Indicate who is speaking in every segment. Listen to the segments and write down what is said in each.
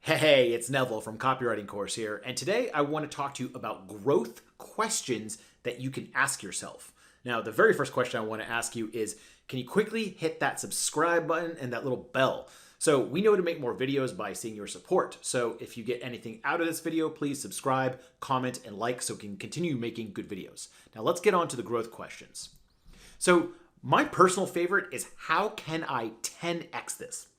Speaker 1: Hey, it's Neville from Copywriting Course here, and today I want to talk to you about growth questions that you can ask yourself. Now, the very first question I want to ask you is, can you quickly hit that subscribe button and that little bell? So we know to make more videos by seeing your support. So if you get anything out of this video, please subscribe, comment, and like so we can continue making good videos. Now let's get on to the growth questions. So my personal favorite is, how can I 10x this?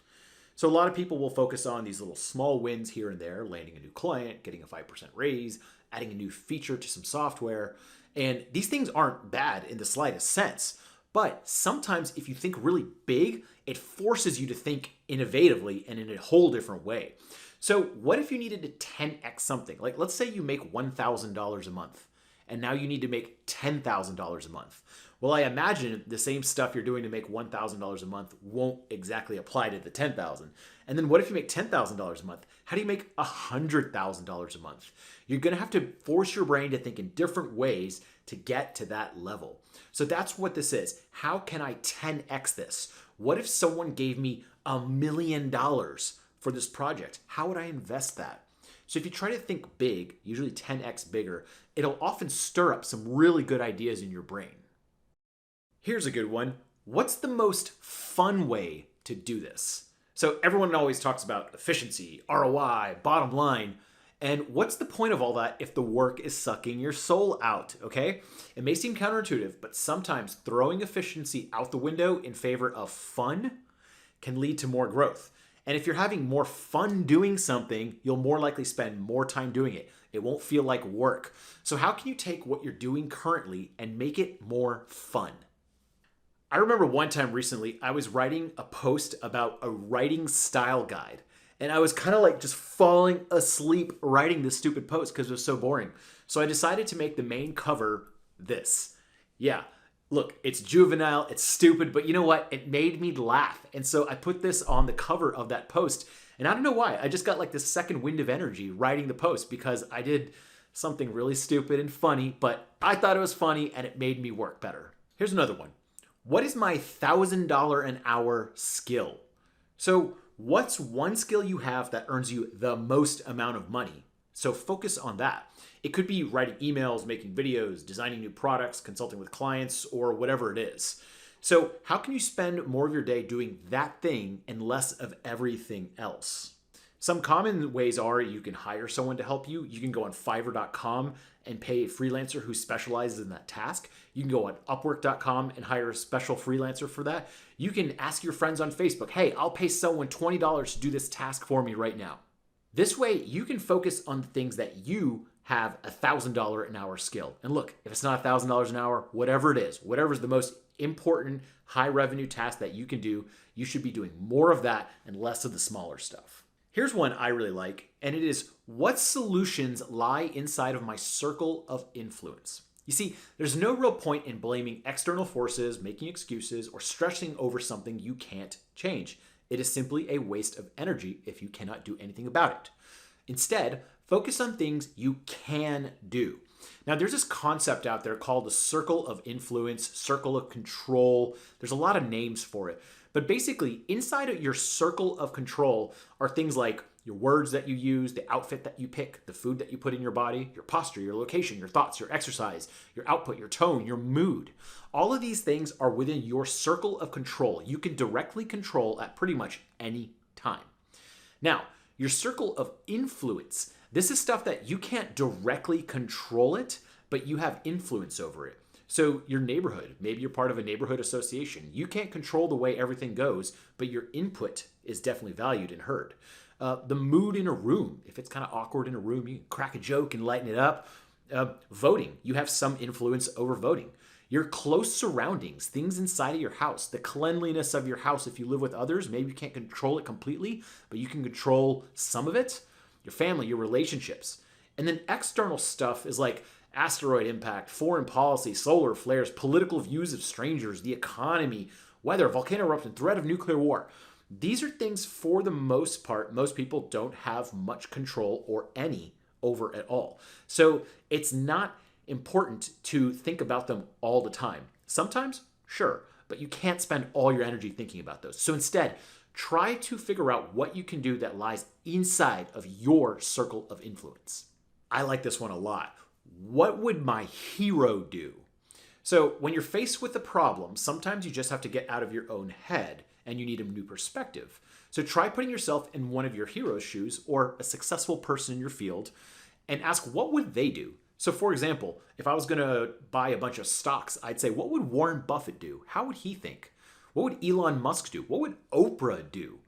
Speaker 1: So a lot of people will focus on these little small wins here and there, landing a new client, getting a 5% raise, adding a new feature to some software. And these things aren't bad in the slightest sense. But sometimes if you think really big, it forces you to think innovatively and in a whole different way. So what if you needed to 10x something? Like, let's say you make $1,000 a month and now you need to make $10,000 a month. Well, I imagine the same stuff you're doing to make $1,000 a month won't exactly apply to the $10,000. And then what if you make $10,000 a month? How do you make $100,000 a month? You're going to have to force your brain to think in different ways to get to that level. So that's what this is. How can I 10x this? What if someone gave me $1 million for this project? How would I invest that? So if you try to think big, usually 10x bigger, it'll often stir up some really good ideas in your brain. Here's a good one. What's the most fun way to do this? So everyone always talks about efficiency, ROI, bottom line. And what's the point of all that if the work is sucking your soul out, okay? It may seem counterintuitive, but sometimes throwing efficiency out the window in favor of fun can lead to more growth. And if you're having more fun doing something, you'll more likely spend more time doing it. It won't feel like work. So how can you take what you're doing currently and make it more fun? I remember one time recently, I was writing a post about a writing style guide. And I was kind of like just falling asleep writing this stupid post because it was so boring. So I decided to make the main cover this. Yeah, look, it's juvenile, it's stupid, but you know what? It made me laugh. And so I put this on the cover of that post. And I don't know why. I just got like this second wind of energy writing the post because I did something really stupid and funny, but I thought it was funny and it made me work better. Here's another one. What is my $1,000 an hour skill? So what's one skill you have that earns you the most amount of money? So focus on that. It could be writing emails, making videos, designing new products, consulting with clients, or whatever it is. So how can you spend more of your day doing that thing and less of everything else? Some common ways are you can hire someone to help you. You can go on Fiverr.com and pay a freelancer who specializes in that task. You can go on Upwork.com and hire a special freelancer for that. You can ask your friends on Facebook, hey, I'll pay someone $20 to do this task for me right now. This way, you can focus on the things that you have $1,000 an hour skill. And look, if it's not $1,000 an hour, whatever it is, whatever is the most important high revenue task that you can do, you should be doing more of that and less of the smaller stuff. Here's one I really like, and it is, what solutions lie inside of my circle of influence? You see, there's no real point in blaming external forces, making excuses, or stressing over something you can't change. It is simply a waste of energy if you cannot do anything about it. Instead, focus on things you can do. Now, there's this concept out there called the circle of influence, circle of control. There's a lot of names for it. But basically, inside of your circle of control are things like your words that you use, the outfit that you pick, the food that you put in your body, your posture, your location, your thoughts, your exercise, your output, your tone, your mood. All of these things are within your circle of control. You can directly control at pretty much any time. Now, your circle of influence, this is stuff that you can't directly control it, but you have influence over it. So your neighborhood, maybe you're part of a neighborhood association. You can't control the way everything goes, but your input is definitely valued and heard. The mood in a room, if it's kind of awkward in a room, you can crack a joke and lighten it up. Voting, you have some influence over voting. Your close surroundings, things inside of your house, the cleanliness of your house. If you live with others, maybe you can't control it completely, but you can control some of it. Your family, your relationships. And then external stuff is like asteroid impact, foreign policy, solar flares, political views of strangers, the economy, weather, volcano eruption, threat of nuclear war. These are things, for the most part, most people don't have much control or any over at all. So it's not important to think about them all the time. Sometimes, sure, but you can't spend all your energy thinking about those. So instead, try to figure out what you can do that lies inside of your circle of influence. I like this one a lot. What would my hero do? So when you're faced with a problem, sometimes you just have to get out of your own head and you need a new perspective. So try putting yourself in one of your hero's shoes or a successful person in your field and ask, what would they do? So for example, if I was going to buy a bunch of stocks, I'd say, what would Warren Buffett do? How would he think? What would Elon Musk do? What would Oprah do?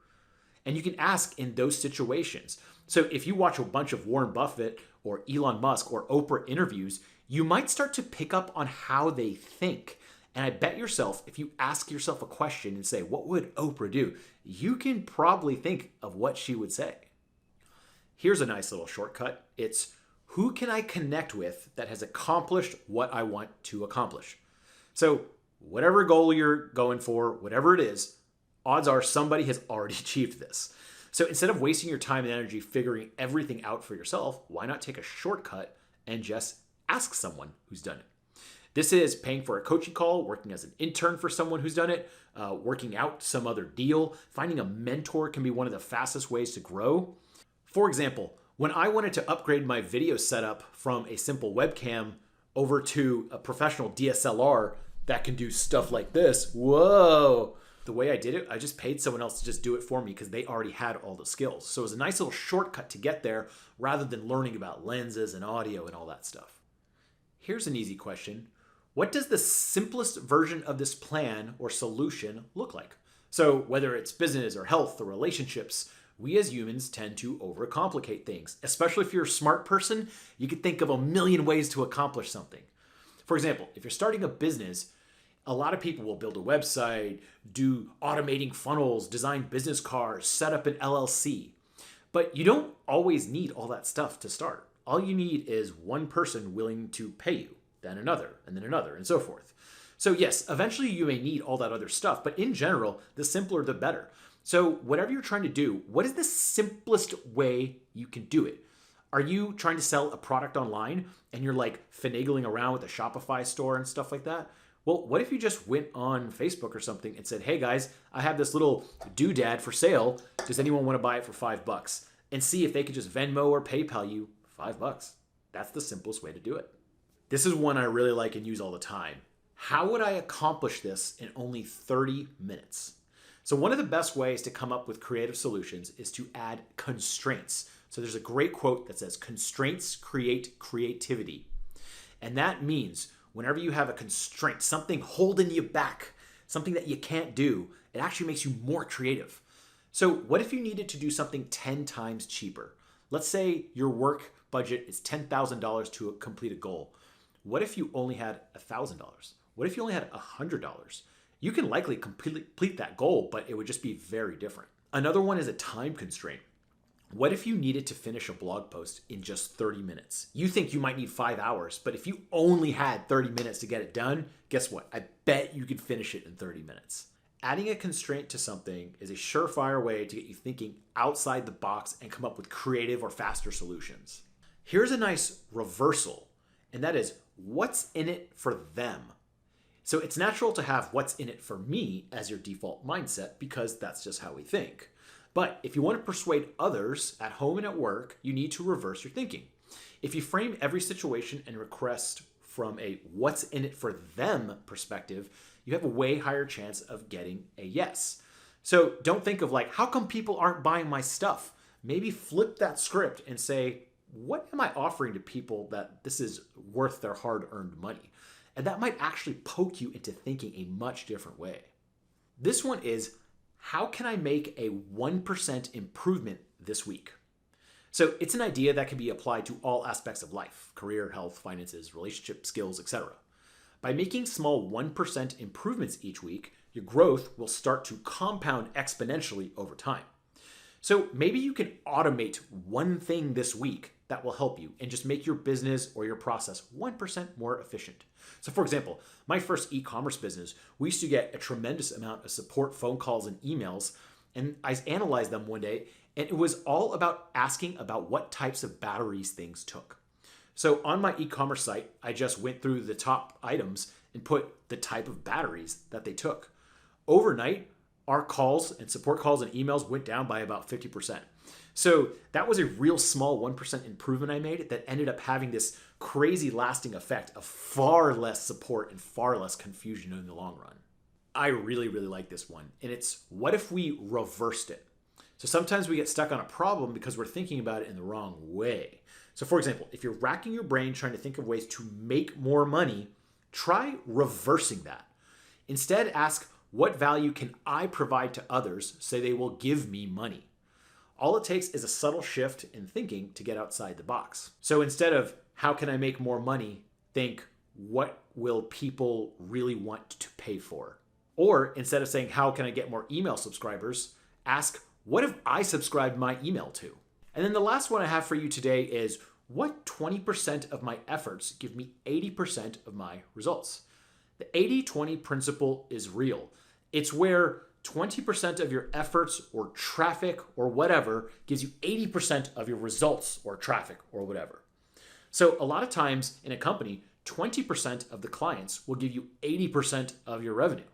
Speaker 1: And you can ask in those situations. So if you watch a bunch of Warren Buffett or Elon Musk or Oprah interviews, you might start to pick up on how they think. And I bet yourself, if you ask yourself a question and say, what would Oprah do? You can probably think of what she would say. Here's a nice little shortcut. It's who can I connect with that has accomplished what I want to accomplish? So whatever goal you're going for, whatever it is, odds are somebody has already achieved this. So instead of wasting your time and energy figuring everything out for yourself, why not take a shortcut and just ask someone who's done it? This is paying for a coaching call, working as an intern for someone who's done it, working out some other deal. Finding a mentor can be one of the fastest ways to grow. For example, when I wanted to upgrade my video setup from a simple webcam over to a professional DSLR that can do stuff like this, whoa. The way I did it, I just paid someone else to just do it for me because they already had all the skills. So it was a nice little shortcut to get there rather than learning about lenses and audio and all that stuff. Here's an easy question. What does the simplest version of this plan or solution look like? So whether it's business or health or relationships, we as humans tend to overcomplicate things. Especially if you're a smart person, you could think of a million ways to accomplish something. For example, if you're starting a business, a lot of people will build a website, do automating funnels, design business cards, set up an LLC. But you don't always need all that stuff to start. All you need is one person willing to pay you, then another, and so forth. So yes, eventually you may need all that other stuff, but in general, the simpler the better. So whatever you're trying to do, what is the simplest way you can do it? Are you trying to sell a product online and you're like finagling around with a Shopify store and stuff like that? Well, what if you just went on Facebook or something and said, hey guys, I have this little doodad for sale. Does anyone want to buy it for $5? And see if they could just Venmo or PayPal you $5. That's the simplest way to do it. This is one I really like and use all the time. How would I accomplish this in only 30 minutes? So one of the best ways to come up with creative solutions is to add constraints. So there's a great quote that says, constraints create creativity. And that means whenever you have a constraint, something holding you back, something that you can't do, it actually makes you more creative. So what if you needed to do something 10 times cheaper? Let's say your work budget is $10,000 to complete a goal. What if you only had $1,000? What if you only had $100? You can likely complete that goal, but it would just be very different. Another one is a time constraint. What if you needed to finish a blog post in just 30 minutes? You think you might need 5 hours, but if you only had 30 minutes to get it done, guess what? I bet you could finish it in 30 minutes. Adding a constraint to something is a surefire way to get you thinking outside the box and come up with creative or faster solutions. Here's a nice reversal, and that is what's in it for them. So it's natural to have what's in it for me as your default mindset because that's just how we think. But if you want to persuade others at home and at work, you need to reverse your thinking. If you frame every situation and request from a what's in it for them perspective, you have a way higher chance of getting a yes. So don't think of like, how come people aren't buying my stuff? Maybe flip that script and say, what am I offering to people that this is worth their hard-earned money? And that might actually poke you into thinking a much different way. This one is, how can I make a 1% improvement this week? So it's an idea that can be applied to all aspects of life, career, health, finances, relationship, skills, etc. By making small 1% improvements each week, your growth will start to compound exponentially over time. So maybe you can automate one thing this week that will help you and just make your business or your process 1% more efficient. So for example, my first e-commerce business, we used to get a tremendous amount of support phone calls and emails, and I analyzed them one day, and it was all about asking about what types of batteries things took. So on my e-commerce site, I just went through the top items and put the type of batteries that they took. Overnight, our calls and support calls and emails went down by about 50%. So that was a real small 1% improvement I made that ended up having this crazy lasting effect of far less support and far less confusion in the long run. I really, really like this one. And it's, what if we reversed it? So sometimes we get stuck on a problem because we're thinking about it in the wrong way. So for example, if you're racking your brain trying to think of ways to make more money, try reversing that. Instead, ask, what value can I provide to others so they will give me money? All it takes is a subtle shift in thinking to get outside the box. So instead of, how can I make more money, think, what will people really want to pay for? Or instead of saying, how can I get more email subscribers, ask, what have I subscribed my email to? And then the last one I have for you today is, what 20% of my efforts give me 80% of my results? The 80-20 principle is real. It's where 20% of your efforts or traffic or whatever gives you 80% of your results or traffic or whatever. So a lot of times in a company, 20% of the clients will give you 80% of your revenue.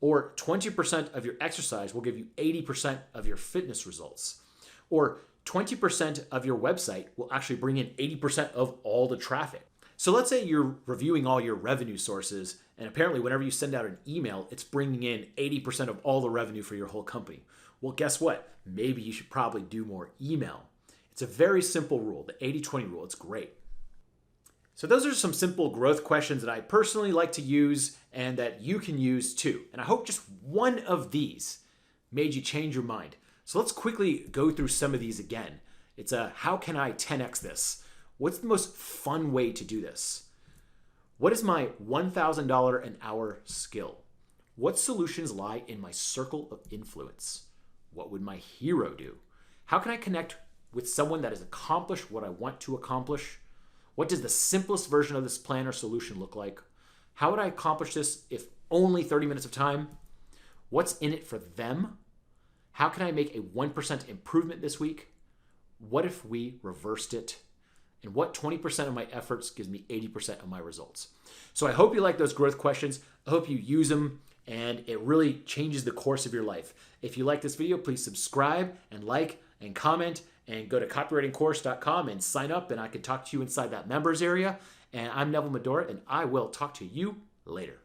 Speaker 1: Or 20% of your exercise will give you 80% of your fitness results. Or 20% of your website will actually bring in 80% of all the traffic. So let's say you're reviewing all your revenue sources, and apparently whenever you send out an email, it's bringing in 80% of all the revenue for your whole company. Well, guess what? Maybe you should probably do more email. It's a very simple rule, the 80-20 rule. It's great. So those are some simple growth questions that I personally like to use and that you can use too. And I hope just one of these made you change your mind. So let's quickly go through some of these again. It's how can I 10x this? What's the most fun way to do this? What is my $1,000 an hour skill? What solutions lie in my circle of influence? What would my hero do? How can I connect with someone that has accomplished what I want to accomplish? What does the simplest version of this plan or solution look like? How would I accomplish this if only 30 minutes of time? What's in it for them? How can I make a 1% improvement this week? What if we reversed it? And what 20% of my efforts gives me 80% of my results? So I hope you like those growth questions. I hope you use them and it really changes the course of your life. If you like this video, please subscribe and like and comment and go to copywritingcourse.com and sign up, and I can talk to you inside that members area. And I'm Neville Medora, and I will talk to you later.